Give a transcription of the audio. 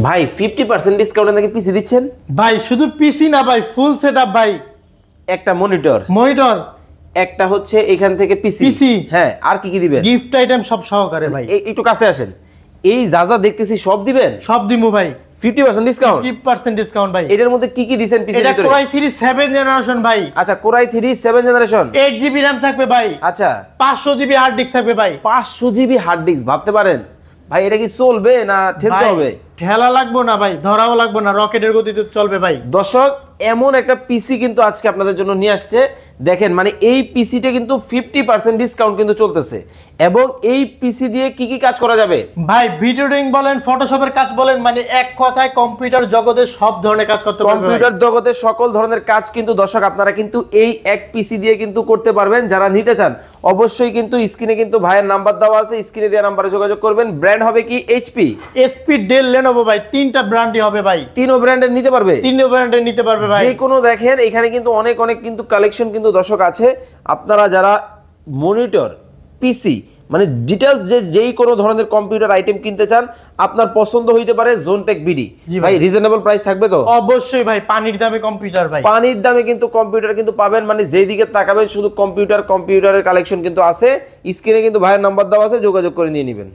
ভাই 50% ডিসকাউন্টে নাকি পিসি দিচ্ছেন? ভাই শুধু পিসি না ভাই, ফুল সেটআপ ভাই। একটা মনিটর, একটা হচ্ছে এখান থেকে পিসি। হ্যাঁ, আর কি কি দিবেন? গিফট আইটেম সব সহকারে ভাই। একটু কাছে আসেন। এই যা যা দেখতেছি সব দিবেন? সব দিমু ভাই। 50% ডিসকাউন্ট? 50% ডিসকাউন্ট ভাই। এটার মধ্যে কি কি দিবেন পিসির ভিতরে? এটা Core i3 7 জেনারেশন ভাই। আচ্ছা, Core i3 7 generation, 8GB RAM থাকবে ভাই। আচ্ছা, 500GB হার্ড ডিস্ক থাকবে ভাই। 500GB hard disk. ভাবতে পারেন ভাই, এটা কি চলবে না ঠেলতে হবে? ঠেলা লাগবো না ভাই, ধরাও লাগবো না, রকেটের গতিতে চলবে ভাই। দর্শক, এমন একটা পিসি কিন্তু আজকে আপনাদের জন্য নিয়ে আসছে। দেখেন, মানে এই পিসিটা কিন্তু 50% ডিসকাউন্ট কিন্তু চলতেছে, এবং এই পিসি দিয়ে কি কি কাজ করা যাবে ভাই? ভিডিও এডিটিং বলেন, ফটোশপের কাজ বলেন, মানে এক কথায় কম্পিউটার জগতে সব ধরনের কাজ করতে পারবেন। কম্পিউটার জগতে সকল ধরনের কাজ কিন্তু দর্শক আপনারা কিন্তু এই এক পিসি দিয়ে কিন্তু করতে পারবেন। যারা নিতে চান অবশ্যই কিন্তু স্ক্রিনে কিন্তু ভাইয়ের নাম্বার দেওয়া আছে, স্ক্রিনে দেওয়া নাম্বারে যোগাযোগ করবেন। ব্র্যান্ড হবে কি? এইচপি, এসপি, ডেল, লেনোভো ভাই, তিনটা ব্র্যান্ডই হবে ভাই। তিনও ব্র্যান্ডের নিতে পারবে, তিনও ব্র্যান্ডের নিতে পারবে ভাই। যে কোনো দেখেন এখানে কিন্তু অনেক অনেক কিন্তু কালেকশন কিন্তু দর্শক আছে। আপনারা যারা মনিটর, পিসি, মানে ডিটেইলস যেই কোনো ধরনের কম্পিউটার আইটেম কিনতে চান, আপনার পছন্দ হইতে পারে জোনটেক বিডি। ভাই রিজনেবল প্রাইস থাকবে তো? অবশ্যই ভাই, পানির দামে কম্পিউটার ভাই। পানির দামে কিন্তু কম্পিউটার কিন্তু পাবেন, মানে যেই দিকে তাকাবেন শুধু কম্পিউটারের কালেকশন কিন্তু আছে। স্ক্রিনে কিন্তু ভাইয়ের নাম্বার দেওয়া আছে, যোগাযোগ করে নিয়ে নেবেন।